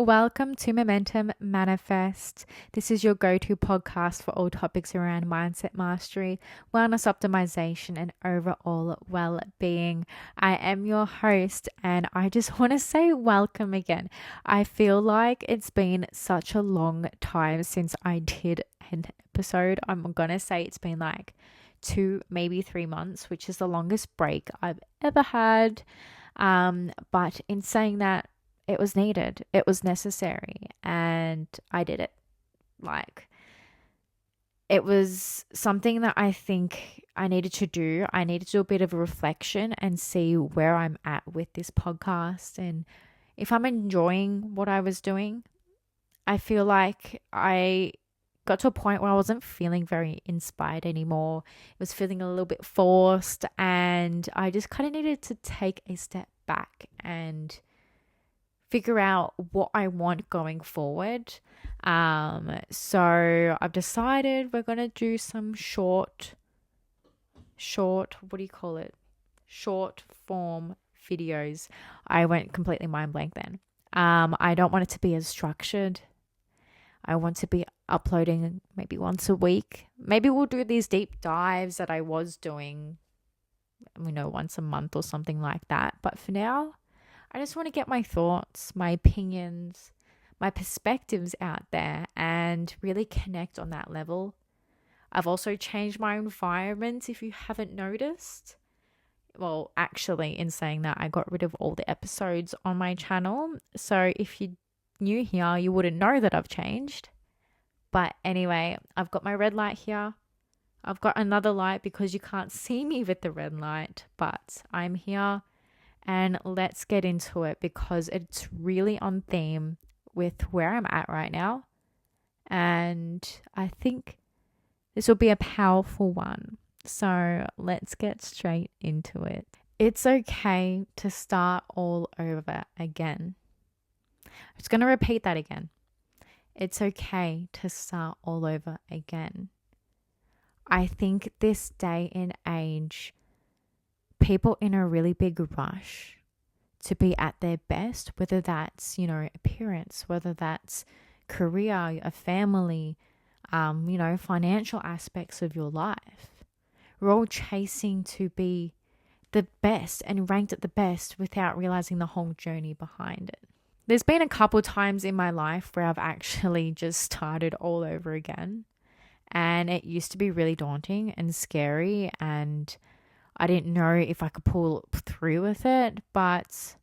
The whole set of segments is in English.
welcome to Momentum Manifest. This is your go-to podcast for all topics around mindset mastery, wellness optimization, and overall well-being. I am your host, and I just want to say welcome again. I feel like it's been such a long time since I did an episode. I'm gonna say it's been like 2, maybe 3 months, which is the longest break I've ever had. But in saying that, it was needed, it was necessary, and I did it. Like, it was something that I think I needed to do. I needed to do a bit of a reflection and see where I'm at with this podcast and if I'm enjoying what I was doing. I feel like I got to a point where I wasn't feeling very inspired anymore. It was feeling a little bit forced, and I just kind of needed to take a step back and figure out what I want going forward. So I've decided we're going to do some short, what do you call it? Short form videos. I went completely mind blank then. I don't want it to be as structured. I want to be uploading maybe once a week. Maybe we'll do these deep dives that I was doing, once a month or something like that. But for now, I just want to get my thoughts, my opinions, my perspectives out there and really connect on that level. I've also changed my environment, if you haven't noticed. Well, actually, in saying that, I got rid of all the episodes on my channel. So if you're new here, you wouldn't know that I've changed. But anyway, I've got my red light here. I've got another light because you can't see me with the red light, but I'm here. And let's get into it because it's really on theme with where I'm at right now. And I think this will be a powerful one. So let's get straight into it. It's okay to start all over again. I'm just going to repeat that again. It's okay to start all over again. I think this day and age, people in a really big rush to be at their best, whether that's, appearance, whether that's career, a family, financial aspects of your life. We're all chasing to be the best and ranked at the best without realizing the whole journey behind it. There's been a couple times in my life where I've actually just started all over again. And it used to be really daunting and scary, and I didn't know if I could pull through with it, but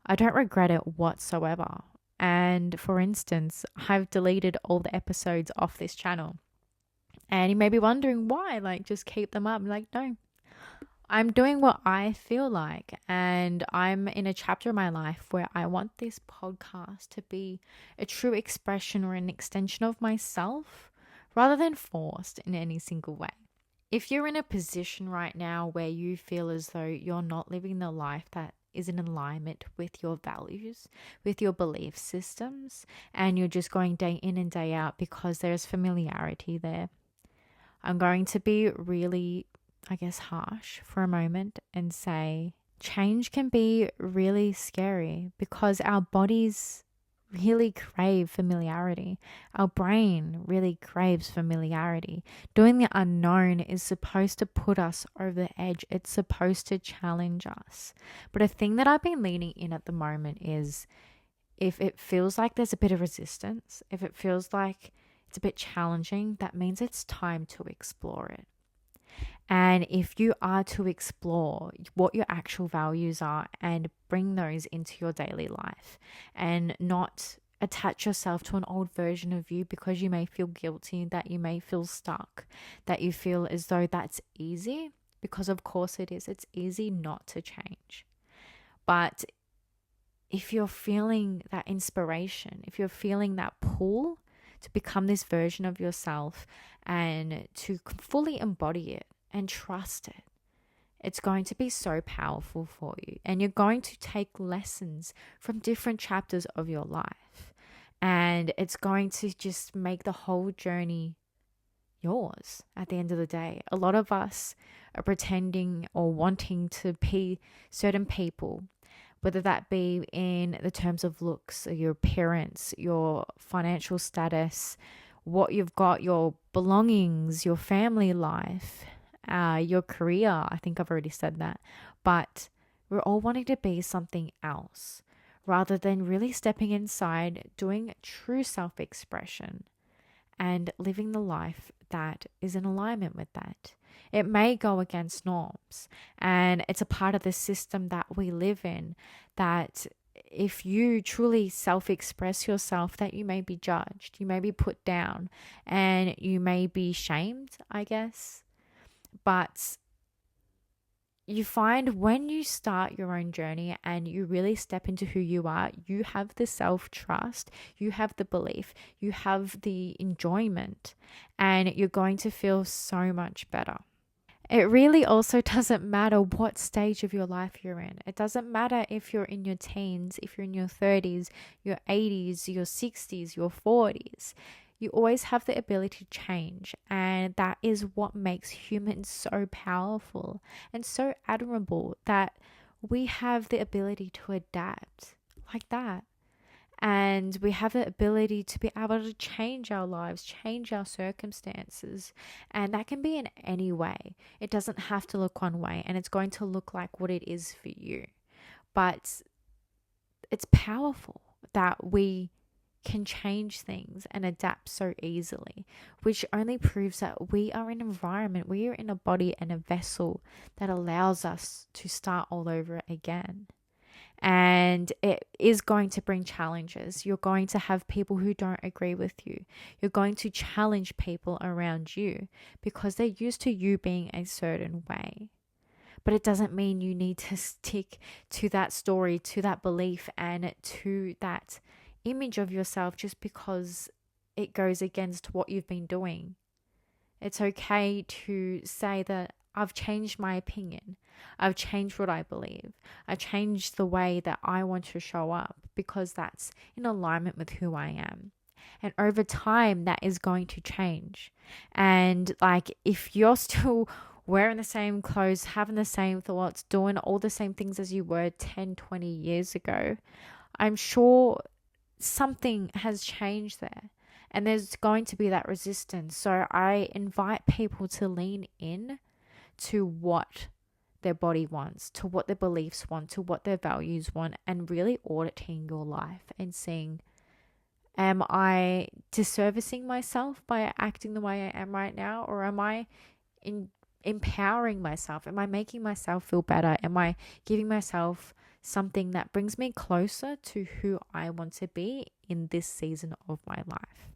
I don't regret it whatsoever. And for instance, I've deleted all the episodes off this channel. And you may be wondering why, just keep them up. No, I'm doing what I feel like. And I'm in a chapter of my life where I want this podcast to be a true expression or an extension of myself rather than forced in any single way. If you're in a position right now where you feel as though you're not living the life that is in alignment with your values, with your belief systems, and you're just going day in and day out because there's familiarity there, I'm going to be really, harsh for a moment and say change can be really scary because our bodies really crave familiarity. Our brain really craves familiarity. Doing the unknown is supposed to put us over the edge. It's supposed to challenge us. But a thing that I've been leaning in at the moment is if it feels like there's a bit of resistance, if it feels like it's a bit challenging, that means it's time to explore it. And if you are to explore what your actual values are and bring those into your daily life and not attach yourself to an old version of you because you may feel guilty, that you may feel stuck, that you feel as though that's easy, because of course it is. It's easy not to change. But if you're feeling that inspiration, if you're feeling that pull to become this version of yourself and to fully embody it, and trust it, it's going to be so powerful for you. And you're going to take lessons from different chapters of your life. And it's going to just make the whole journey yours at the end of the day. A lot of us are pretending or wanting to be certain people whether that be in the terms of looks, or your appearance, your financial status, what you've got, your belongings, your family life, your career. I think I've already said that. But we're all wanting to be something else rather than really stepping inside, doing true self expression, and living the life that is in alignment with that. It may go against norms, and it's a part of the system that we live in, that if you truly self-express yourself, that you may be judged, you may be put down, and you may be shamed, I guess. But you find when you start your own journey and you really step into who you are, you have the self-trust, you have the belief, you have the enjoyment, and you're going to feel so much better. It really also doesn't matter what stage of your life you're in. It doesn't matter if you're in your teens, if you're in your 30s, your 80s, your 60s, your 40s. You always have the ability to change, and that is what makes humans so powerful and so admirable, that we have the ability to adapt like that. And we have the ability to be able to change our lives, change our circumstances. And that can be in any way. It doesn't have to look one way, and it's going to look like what it is for you. But it's powerful that we can change things and adapt so easily, which only proves that we are in an environment, we are in a body and a vessel that allows us to start all over again. And it is going to bring challenges. You're going to have people who don't agree with you. You're going to challenge people around you because they're used to you being a certain way. But it doesn't mean you need to stick to that story, to that belief, and to that image of yourself just because it goes against what you've been doing. It's okay to say that I've changed my opinion. I've changed what I believe. I've changed the way that I want to show up because that's in alignment with who I am. And over time, that is going to change. And like, if you're still wearing the same clothes, having the same thoughts, doing all the same things as you were 10, 20 years ago, I'm sure something has changed there. And there's going to be that resistance. So I invite people to lean in to what their body wants, to what their beliefs want, to what their values want, and really auditing your life and seeing, am I disservicing myself by acting the way I am right now? Or am I empowering myself? Am I making myself feel better? Am I giving myself something that brings me closer to who I want to be in this season of my life?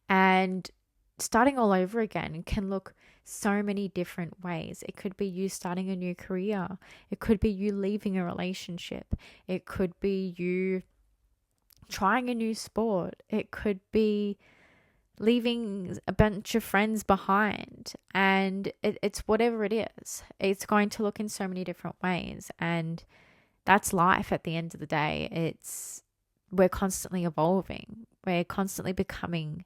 And starting all over again can look so many different ways. It could be you starting a new career. It could be you leaving a relationship. It could be you trying a new sport. It could be leaving a bunch of friends behind. And it's whatever it is. It's going to look in so many different ways. And that's life at the end of the day. We're constantly evolving. We're constantly becoming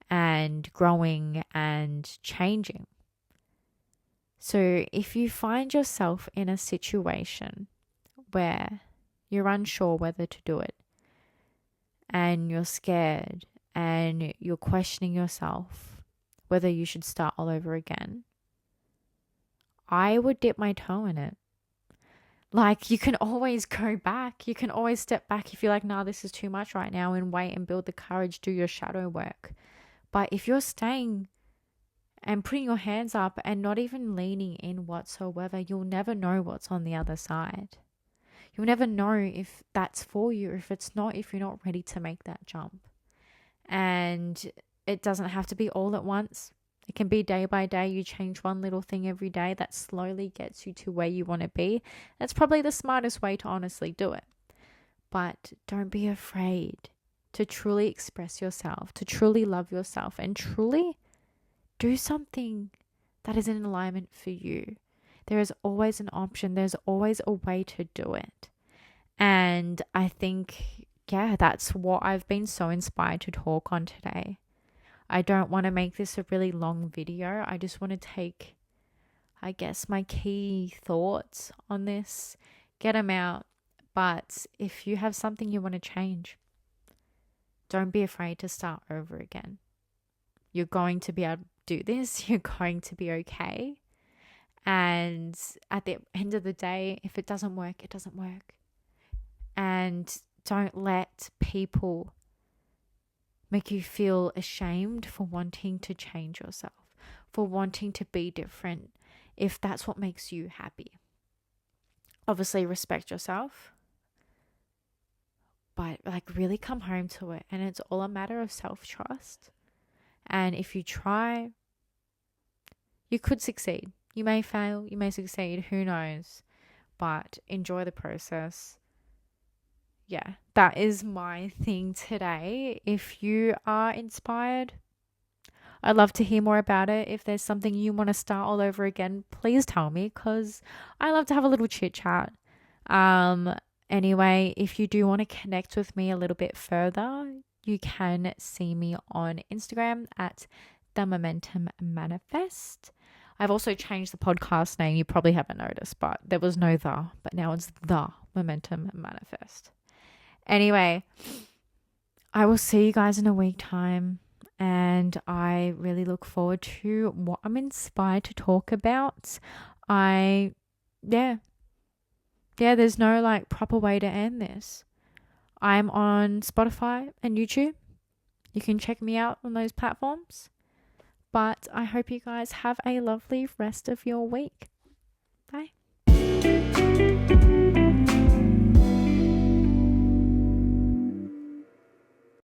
and growing and changing. So if you find yourself in a situation where you're unsure whether to do it, and you're scared, and you're questioning yourself whether you should start all over again, I would dip my toe in it. Like, you can always go back. You can always step back if you're like, nah, this is too much right now, and wait and build the courage, do your shadow work. But if you're staying and putting your hands up and not even leaning in whatsoever, you'll never know what's on the other side. You'll never know if that's for you, or if it's not, if you're not ready to make that jump. And it doesn't have to be all at once. It can be day by day. You change one little thing every day that slowly gets you to where you want to be. That's probably the smartest way to honestly do it. But don't be afraid to truly express yourself, to truly love yourself, and truly do something that is in alignment for you. There is always an option. There's always a way to do it. And I think, that's what I've been so inspired to talk on today. I don't want to make this a really long video. I just want to take, I guess, my key thoughts on this, get them out. But if you have something you want to change, don't be afraid to start over again. You're going to be able to do this. You're going to be okay. And at the end of the day, if it doesn't work, it doesn't work. And don't let people make you feel ashamed for wanting to change yourself, for wanting to be different, if that's what makes you happy. Obviously, respect yourself, but like really come home to it. And it's all a matter of self-trust. And if you try, you could succeed. You may fail, you may succeed, who knows? But enjoy the process. Yeah, that is my thing today. If you are inspired, I'd love to hear more about it. If there's something you want to start all over again, please tell me, because I love to have a little chit chat. Anyway, if you do want to connect with me a little bit further, you can see me on Instagram at The Momentum Manifest. I've also changed the podcast name. You probably haven't noticed, but there was no the, but now it's The Momentum Manifest. Anyway, I will see you guys in a week time, and I really look forward to what I'm inspired to talk about. There's no like proper way to end this. I'm on Spotify and YouTube. You can check me out on those platforms. But I hope you guys have a lovely rest of your week. Bye.